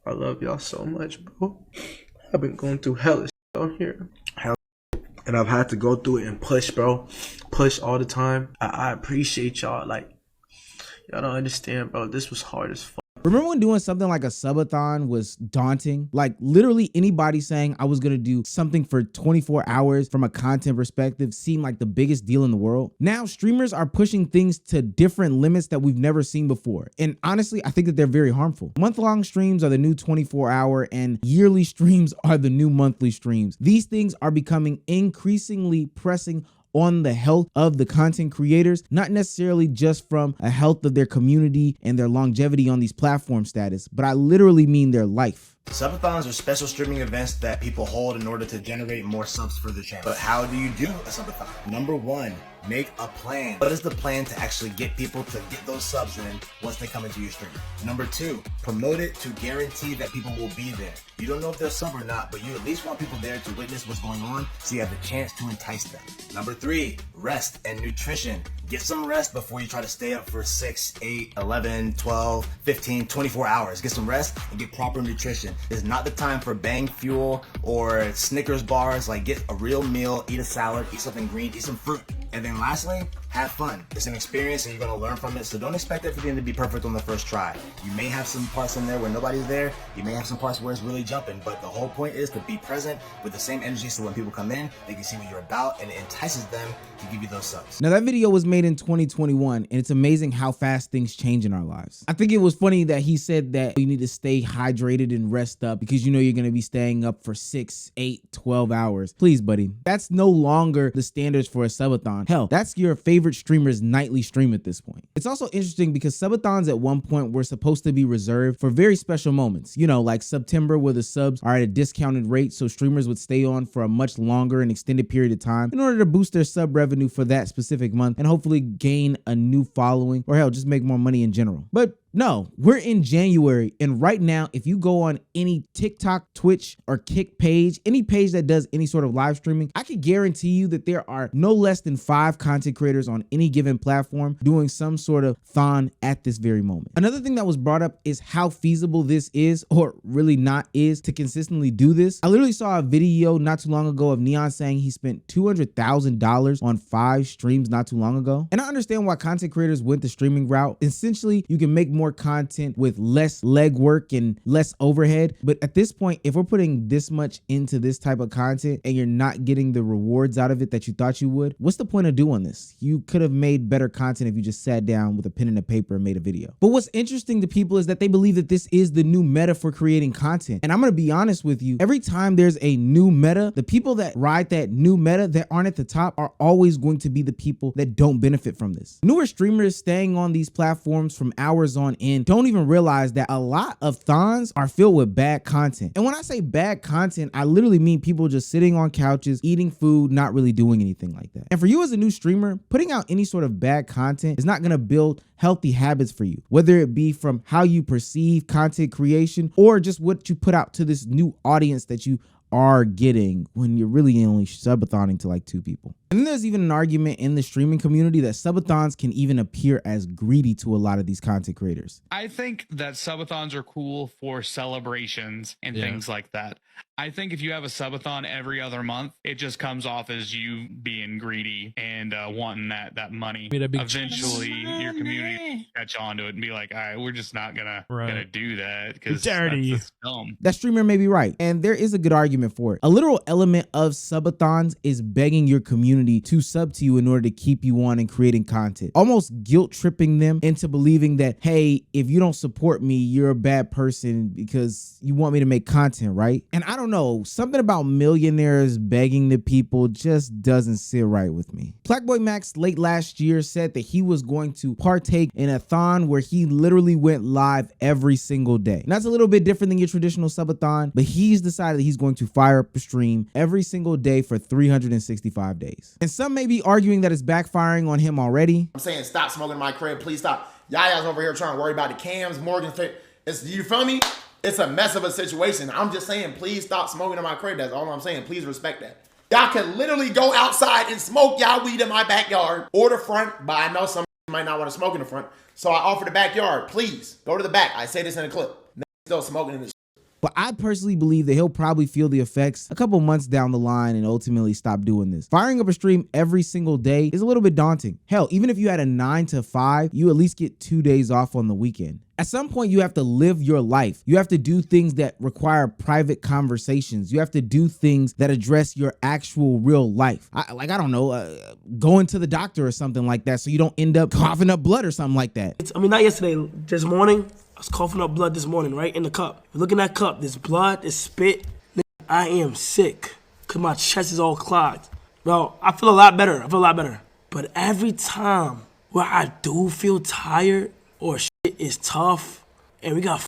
I love y'all so much, bro. I've been going through hell out here. Hell, and I've had to go through it and push, bro. Push all the time. I appreciate y'all. Like, y'all don't understand, bro. This was hard as fuck. Remember when doing something like a subathon was daunting? Like literally anybody saying I was gonna do something for 24 hours from a content perspective seemed like the biggest deal in the world. Now streamers are pushing things to different limits that we've never seen before. And honestly, I think that they're very harmful. Month-long streams are the new 24-hour and yearly streams are the new monthly streams. These things are becoming increasingly pressing on the health of the content creators, not necessarily just from a health of their community and their longevity on these platform status, but I literally mean their life. Subathons are special streaming events that people hold in order to generate more subs for the channel. But how do you do a subathon? Number one, make a plan. What is the plan to actually get people to get those subs in once they come into your stream? Number two, promote it to guarantee that people will be there. You don't know if they'll sub or not, but you at least want people there to witness what's going on so you have the chance to entice them. Number three, rest and nutrition. Get some rest before you try to stay up for 6, 8, 11, 12, 15, 24 hours. Get some rest and get proper nutrition. It's not the time for bang fuel or Snickers bars. Like, get a real meal, eat a salad, eat something green, eat some fruit. And then lastly, have fun. It's an experience and you're gonna learn from it, so don't expect everything to be perfect on the first try. You may have some parts in there where nobody's there, you may have some parts where it's really jumping, but the whole point is to be present with the same energy so when people come in, they can see what you're about and it entices them to give you those subs. Now that video was made in 2021 and it's amazing how fast things change in our lives. I think it was funny that he said that you need to stay hydrated and rest up because you know you're gonna be staying up for 6, 8, 12 hours. Please, buddy, that's no longer the standards for a subathon. Hell, that's your favorite streamer's nightly stream at this point. It's also interesting because subathons at one point were supposed to be reserved for very special moments, you know, like September where the subs are at a discounted rate so streamers would stay on for a much longer and extended period of time in order to boost their sub revenue for that specific month and hopefully gain a new following or hell, just make more money in general. But no, we're in January, and right now, if you go on any TikTok, Twitch, or Kick page, any page that does any sort of live streaming, I can guarantee you that there are no less than 5 content creators on any given platform doing some sort of thon at this very moment. Another thing that was brought up is how feasible this is, or really not is, to consistently do this. I literally saw a video not too long ago of Neon saying he spent $200,000 on 5 streams not too long ago. And I understand why content creators went the streaming route. Essentially, you can make more content with less legwork and less overhead. But at this point, if we're putting this much into this type of content and you're not getting the rewards out of it that you thought you would, what's the point of doing this? You could have made better content if you just sat down with a pen and a paper and made a video. But what's interesting to people is that they believe that this is the new meta for creating content. And I'm going to be honest with you, every time there's a new meta, the people that ride that new meta that aren't at the top are always going to be the people that don't benefit from this. Newer streamers staying on these platforms from hours on end don't even realize that a lot of thons are filled with bad content. And when I say bad content, I literally mean people just sitting on couches, eating food, not really doing anything like that. And for you as a new streamer, putting out any sort of bad content is not going to build healthy habits for you, whether it be from how you perceive content creation or just what you put out to this new audience that you are getting when you're really only subathoning to like 2 people. And then there's even an argument in the streaming community that subathons can even appear as greedy to a lot of these content creators. I think that subathons are cool for celebrations and things like that. I think if you have a subathon every other month, it just comes off as you being greedy and wanting that money. Eventually, your community catch on to it and be like, all right, we're just not gonna do that because that's dumb. That streamer may be right, and there is a good argument for it. A literal element of subathons is begging your community to sub to you in order to keep you on and creating content, almost guilt tripping them into believing that, hey, if you don't support me, you're a bad person because you want me to make content, right? And I don't know, something about millionaires begging the people just doesn't sit right with me. Blackboy Max late last year said that he was going to partake in a thon where he literally went live every single day. And that's a little bit different than your traditional subathon, but he's decided that he's going to fire up a stream every single day for 365 days. And some may be arguing that it's backfiring on him already. I'm saying stop smoking in my crib, please stop. Y'all over here trying to worry about the cams, Morgan. You feel me? It's a mess of a situation. I'm just saying, please stop smoking in my crib. That's all I'm saying. Please respect that. Y'all can literally go outside and smoke y'all weed in my backyard or the front, but I know some might not want to smoke in the front. So I offer the backyard. Please go to the back. I say this in a clip. Still smoking in this. But I personally believe that he'll probably feel the effects a couple months down the line and ultimately stop doing this. Firing up a stream every single day is a little bit daunting. Hell, even if you had a 9 to 5, you at least get 2 days off on the weekend. At some point, you have to live your life. You have to do things that require private conversations. You have to do things that address your actual real life. Going to the doctor or something like that so you don't end up coughing up blood or something like that. Not yesterday, this morning, I was coughing up blood this morning, right, in the cup. Look in that cup, there's blood, there's spit. I am sick because my chest is all clogged. Bro, I feel a lot better. But every time where I do feel tired or shit is tough and we got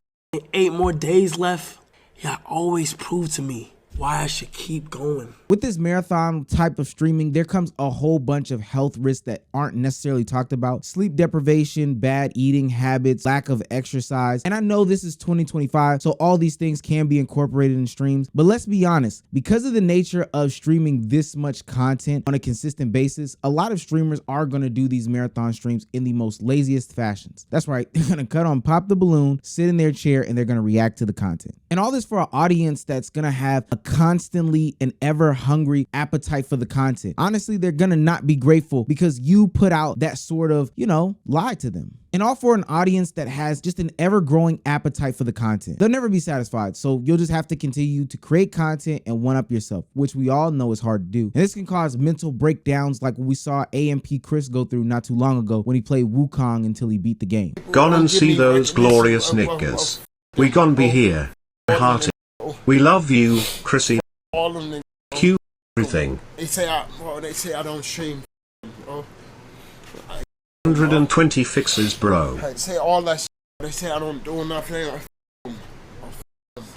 8 more days left, y'all always prove to me why I should keep going. With this marathon type of streaming, there comes a whole bunch of health risks that aren't necessarily talked about. Sleep deprivation, bad eating habits, lack of exercise. And I know this is 2025, so all these things can be incorporated in streams. But let's be honest, because of the nature of streaming this much content on a consistent basis, a lot of streamers are going to do these marathon streams in the most laziest fashions. That's right, they're going to cut on Pop the Balloon, sit in their chair, and they're going to react to the content. And all this for an audience that's going to have a constantly and ever hungry appetite for the content. Honestly, they're gonna not be grateful because you put out that sort of, lie to them. And all for an audience that has just an ever-growing appetite for the content. They'll never be satisfied, so you'll just have to continue to create content and one-up yourself, which we all know is hard to do. And this can cause mental breakdowns like what we saw AMP Chris go through not too long ago when he played Wukong until he beat the game. Gone and see those glorious niggas. We gon' be here. Hearty. We love you, Chrissy. All of them. Q everything. They say I don't stream. 120 fixes, bro. They say all that shit. They say I don't do nothing.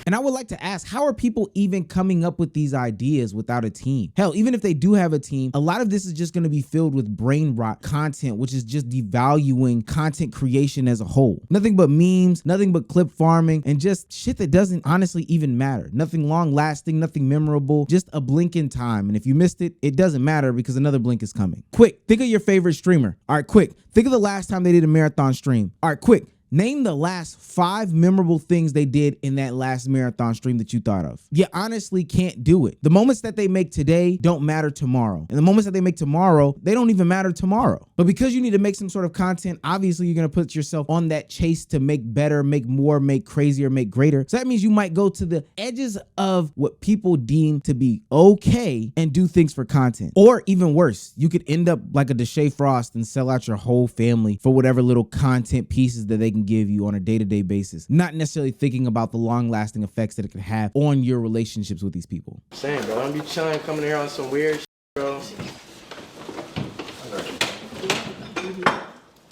And I would like to ask, how are people even coming up with these ideas without a team? Hell, even if they do have a team, a lot of this is just going to be filled with brain rot content, which is just devaluing content creation as a whole. Nothing but memes, nothing but clip farming, and just shit that doesn't honestly even matter. Nothing long lasting, nothing memorable, just a blink in time. And if you missed it, it doesn't matter because another blink is coming. Quick, think of your favorite streamer. All right, quick, think of the last time they did a marathon stream. All right, quick. Name the last 5 memorable things they did in that last marathon stream that you thought of. You honestly can't do it. The moments that they make today don't matter tomorrow. And the moments that they make tomorrow, they don't even matter tomorrow. But because you need to make some sort of content, obviously you're going to put yourself on that chase to make better, make more, make crazier, make greater. So that means you might go to the edges of what people deem to be okay and do things for content. Or even worse, you could end up like a Deshae Frost and sell out your whole family for whatever little content pieces that they can give you on a day-to-day basis, not necessarily thinking about the long-lasting effects that it could have on your relationships with these people. Same, bro. Don't be chilling, coming here on some weird shit, bro.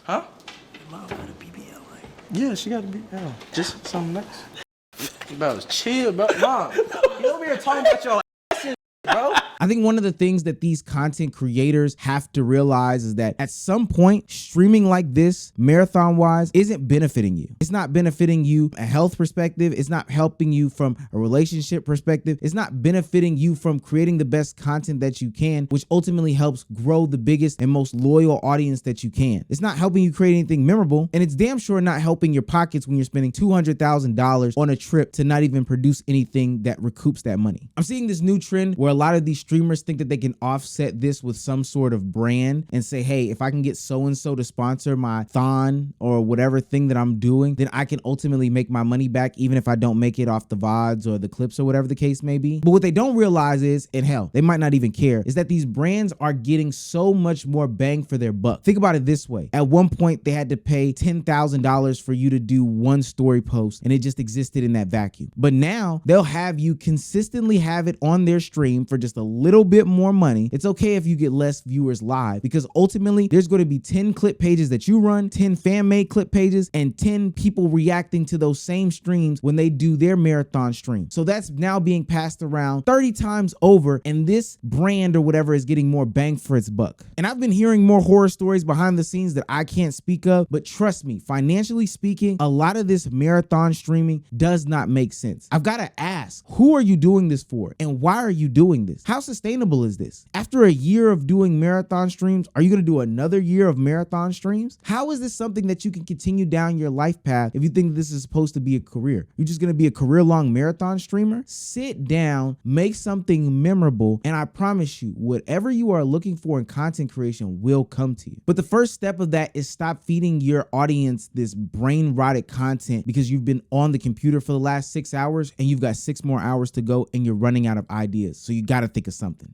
Huh? Yeah, she got a BBL. Just something nice. Bro, chill, bro. Mom, you over here talking about your ass, bro. I think one of the things that these content creators have to realize is that at some point, streaming like this, marathon-wise, isn't benefiting you. It's not benefiting you a health perspective. It's not helping you from a relationship perspective. It's not benefiting you from creating the best content that you can, which ultimately helps grow the biggest and most loyal audience that you can. It's not helping you create anything memorable, and it's damn sure not helping your pockets when you're spending $200,000 on a trip to not even produce anything that recoups that money. I'm seeing this new trend where a lot of these streamers think that they can offset this with some sort of brand and say, hey, if I can get so-and-so to sponsor my thon or whatever thing that I'm doing, then I can ultimately make my money back even if I don't make it off the VODs or the clips or whatever the case may be. But what they don't realize is, and hell, they might not even care, is that these brands are getting so much more bang for their buck. Think about it this way. At one point, they had to pay $10,000 for you to do one story post, and it just existed in that vacuum. But now, they'll have you consistently have it on their stream for just a little bit more money. It's okay if you get less viewers live because ultimately there's going to be 10 clip pages that you run, 10 fan-made clip pages, and 10 people reacting to those same streams when they do their marathon stream. So that's now being passed around 30 times over, and this brand or whatever is getting more bang for its buck. And I've been hearing more horror stories behind the scenes that I can't speak of, but trust me, financially speaking, a lot of this marathon streaming does not make sense. I've got to ask, who are you doing this for? And why are you doing this? How sustainable is this? After a year of doing marathon streams, are you going to do another year of marathon streams? How is this something that you can continue down your life path if you think this is supposed to be a career? You're just going to be a career-long marathon streamer? Sit down, make something memorable, and I promise you, whatever you are looking for in content creation will come to you. But the first step of that is stop feeding your audience this brain-rotted content because you've been on the computer for the last 6 hours and you've got 6 more hours to go and you're running out of ideas. So you got to think of something.